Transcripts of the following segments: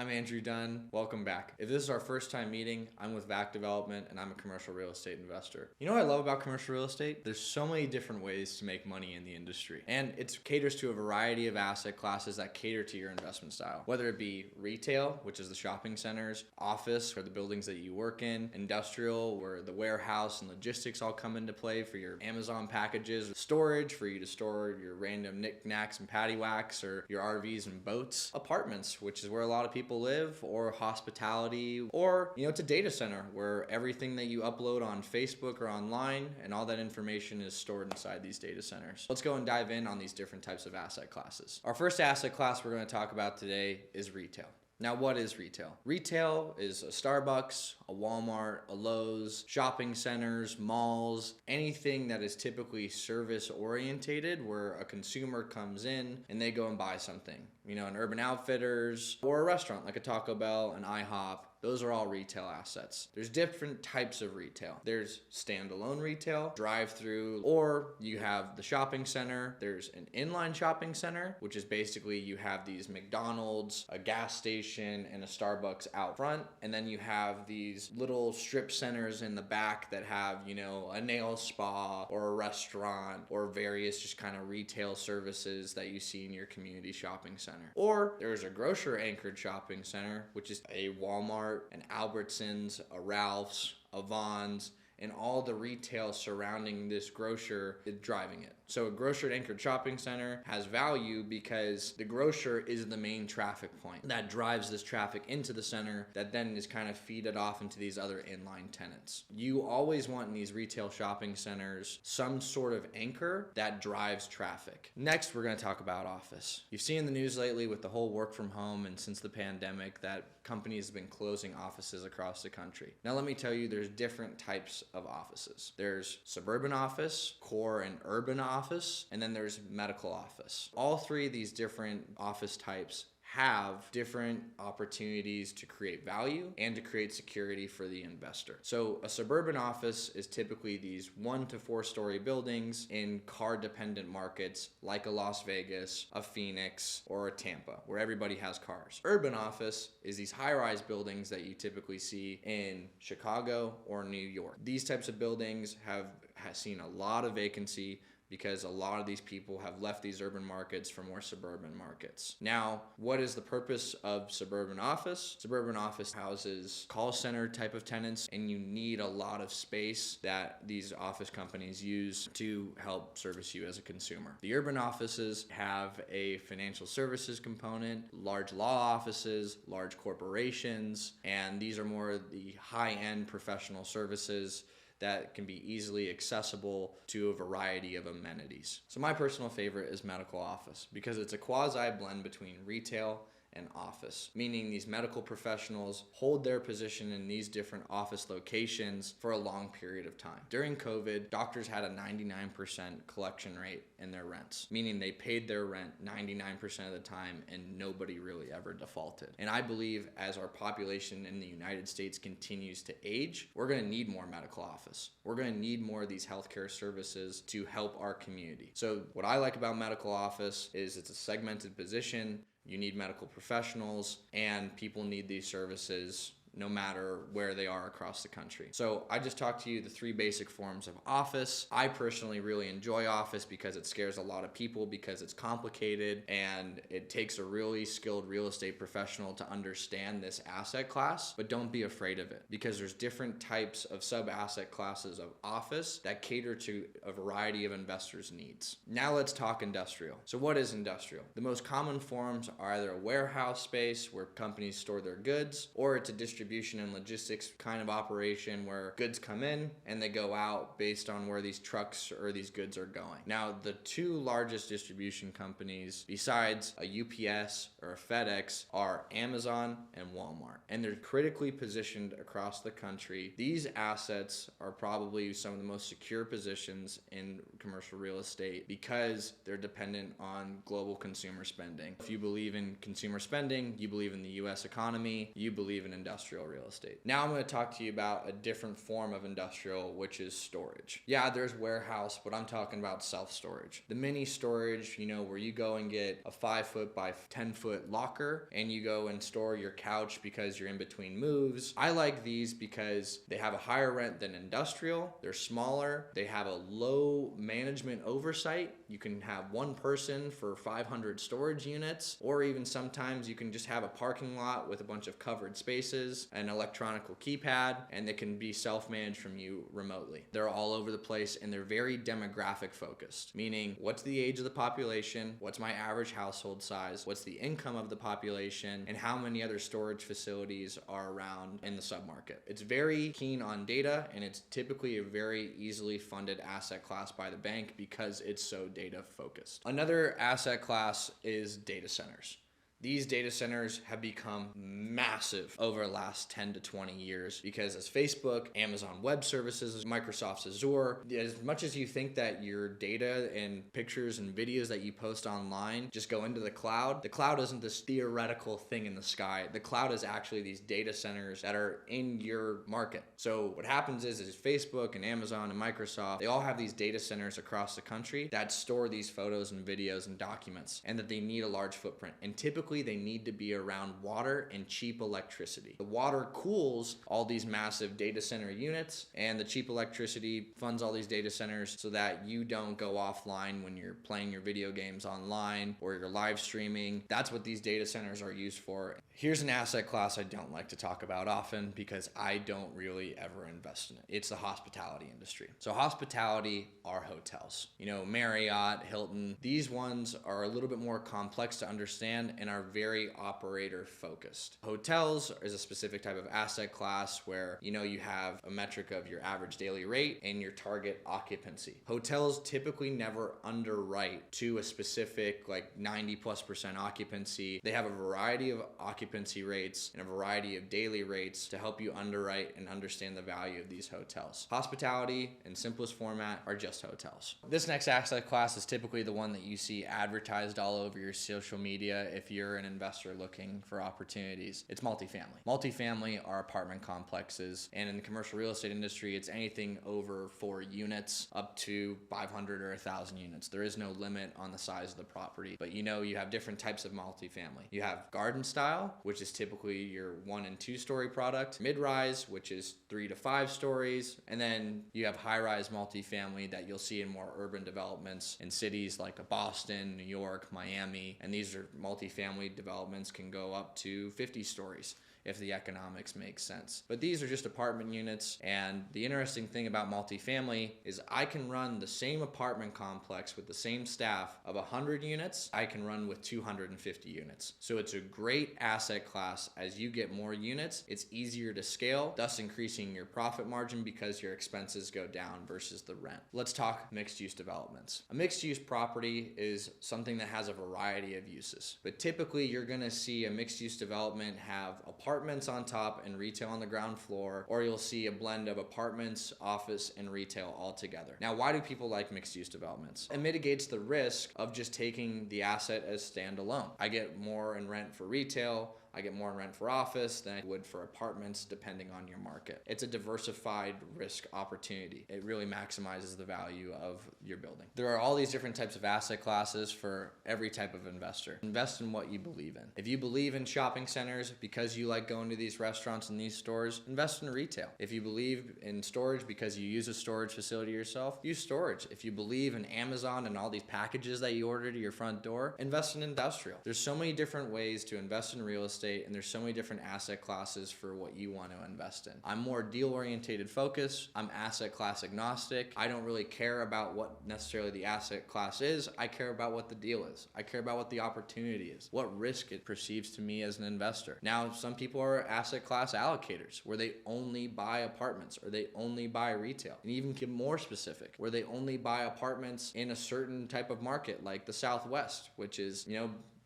I'm Andrew Dunn. Welcome back. If this is our first time meeting, I'm with VAC Development and I'm a commercial real estate investor. You know what I love about commercial real estate? There's so many different ways to make money in the industry. And it caters to a variety of asset classes that cater to your investment style. Whether it be retail, which is the shopping centers, office, or the buildings that you work in, industrial, where the warehouse and logistics all come into play for your Amazon packages, storage for you to store your random knickknacks and paddywhacks or your RVs and boats, apartments, which is where a lot of people live, or hospitality, or it's a data center where everything that you upload on Facebook or online and all that information is stored inside these data centers. Let's go and dive in on these different types of asset classes. Our first asset class we're going to talk about today is retail. Now, what is retail? Retail is a Starbucks, a Walmart, a Lowe's, shopping centers, malls, anything that is typically service orientated where a consumer comes in and they go and buy something. An Urban Outfitters or a restaurant like a Taco Bell, an IHOP. Those are all retail assets. There's different types of retail. There's standalone retail, drive-through, or you have the shopping center. There's an inline shopping center, which is basically you have these McDonald's, a gas station, and a Starbucks out front. And then you have these little strip centers in the back that have, a nail spa or a restaurant or various just kind of retail services that you see in your community shopping center. Or there's a grocer anchored shopping center, which is a Walmart, an Albertsons, a Ralph's, a Vons, and all the retail surrounding this grocer is driving it. So a grocer anchored shopping center has value because the grocer is the main traffic point that drives this traffic into the center that then is kind of feeded off into these other inline tenants. You always want in these retail shopping centers some sort of anchor that drives traffic. Next, we're going to talk about office. You've seen in the news lately with the whole work from home and since the pandemic that companies have been closing offices across the country. Now let me tell you, there's different types of offices. There's suburban office, core and urban office, and then there's medical office. All three of these different office types have different opportunities to create value and to create security for the investor. So a suburban office is typically these 1 to 4 story buildings in car dependent markets like a Las Vegas, a Phoenix, or a Tampa, where everybody has cars. Urban office is these high-rise buildings that you typically see in Chicago or New York. These types of buildings have seen a lot of vacancy because a lot of these people have left these urban markets for more suburban markets. Now, what is the purpose of suburban office? Suburban office houses call center type of tenants, and you need a lot of space that these office companies use to help service you as a consumer. The urban offices have a financial services component, large law offices, large corporations, and these are more the high-end professional services that can be easily accessible to a variety of amenities. So my personal favorite is medical office because it's a quasi blend between retail and office, meaning these medical professionals hold their position in these different office locations for a long period of time. During COVID, doctors had a 99% collection rate in their rents, meaning they paid their rent 99% of the time and nobody really ever defaulted. And I believe as our population in the United States continues to age, we're going to need more medical office. We're going to need more of these healthcare services to help our community. So what I like about medical office is it's a segmented position. You need medical professionals, and people need these services no matter where they are across the country. So I just talked to you the 3 basic forms of office. I personally really enjoy office because it scares a lot of people because it's complicated and it takes a really skilled real estate professional to understand this asset class, but don't be afraid of it because there's different types of sub-asset classes of office that cater to a variety of investors' needs. Now let's talk industrial. So what is industrial? The most common forms are either a warehouse space where companies store their goods, or it's a distribution and logistics kind of operation where goods come in and they go out based on where these trucks or these goods are going. Now, the 2 largest distribution companies besides a UPS or a FedEx are Amazon and Walmart, and they're critically positioned across the country. These assets are probably some of the most secure positions in commercial real estate because they're dependent on global consumer spending. If you believe in consumer spending, you believe in the US economy, you believe in industrial industrial real estate. Now I'm going to talk to you about a different form of industrial, which is storage. Yeah, there's warehouse, but I'm talking about self-storage. The mini storage, where you go and get a 5-foot by 10-foot locker and you go and store your couch because you're in between moves. I like these because they have a higher rent than industrial. They're smaller. They have a low management oversight. You can have one person for 500 storage units, or even sometimes you can just have a parking lot with a bunch of covered spaces, an electronic keypad, and they can be self-managed from you remotely. They're all over the place and they're very demographic focused, meaning what's the age of the population, what's my average household size, what's the income of the population, and how many other storage facilities are around in the submarket. It's very keen on data, and it's typically a very easily funded asset class by the bank because it's so data focused. Another asset class is data centers. These data centers have become massive over the last 10 to 20 years because as Facebook, Amazon Web Services, Microsoft's Azure, as much as you think that your data and pictures and videos that you post online just go into the cloud isn't this theoretical thing in the sky. The cloud is actually these data centers that are in your market. So what happens is Facebook and Amazon and Microsoft, they all have these data centers across the country that store these photos and videos and documents, and that they need a large footprint. And typically they need to be around water and cheap electricity. The water cools all these massive data center units, and the cheap electricity funds all these data centers so that you don't go offline when you're playing your video games online or you're live streaming. That's what these data centers are used for. Here's an asset class I don't like to talk about often because I don't really ever invest in it. It's the hospitality industry. So hospitality are hotels. Marriott, Hilton, these ones are a little bit more complex to understand and are very operator focused. Hotels is a specific type of asset class where you have a metric of your average daily rate and your target occupancy. Hotels typically never underwrite to a specific 90+% occupancy. They have a variety of occupancy rates and a variety of daily rates to help you underwrite and understand the value of these hotels. Hospitality in simplest format are just hotels. This next asset class is typically the one that you see advertised all over your social media if you're an investor looking for opportunities. It's multifamily. Multifamily are apartment complexes, and in the commercial real estate industry, it's anything over 4 units up to 500 or 1,000 units. There is no limit on the size of the property, but you have different types of multifamily. You have garden style, which is typically your 1 and 2 story product, mid-rise, which is 3 to 5 stories, and then you have high-rise multifamily that you'll see in more urban developments in cities like Boston, New York, Miami, and these are multifamily developments can go up to 50 stories if the economics make sense. But these are just apartment units, and the interesting thing about multifamily is I can run the same apartment complex with the same staff of 100 units, I can run with 250 units. So it's a great asset class. As you get more units, it's easier to scale, thus increasing your profit margin because your expenses go down versus the rent. Let's talk mixed-use developments. A mixed-use property is something that has a variety of uses, but typically you're gonna see a mixed-use development have apartments on top and retail on the ground floor, or you'll see a blend of apartments, office, and retail all together. Now, why do people like mixed-use developments? It mitigates the risk of just taking the asset as standalone. I get more in rent for retail, I get more in rent for office than I would for apartments depending on your market. It's a diversified risk opportunity. It really maximizes the value of your building. There are all these different types of asset classes for every type of investor. Invest in what you believe in. If you believe in shopping centers because you like going to these restaurants and these stores, invest in retail. If you believe in storage because you use a storage facility yourself, use storage. If you believe in Amazon and all these packages that you order to your front door, invest in industrial. There's so many different ways to invest in real estate, and there's so many different asset classes for what you want to invest in. I'm more deal-orientated focus. I'm asset class agnostic. I don't really care about what necessarily the asset class is. I care about what the deal is. I care about what the opportunity is, what risk it perceives to me as an investor. Now, some people are asset class allocators where they only buy apartments or they only buy retail, and even get more specific where they only buy apartments in a certain type of market like the Southwest, which is,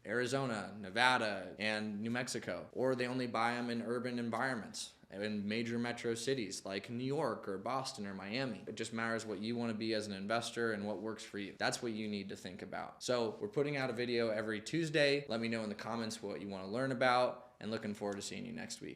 Arizona, Nevada, and New Mexico, or they only buy them in urban environments in major metro cities like New York or Boston or Miami. It just matters what you want to be as an investor and what works for you. That's what you need to think about. So we're putting out a video every Tuesday. Let me know in the comments what you want to learn about, and looking forward to seeing you next week.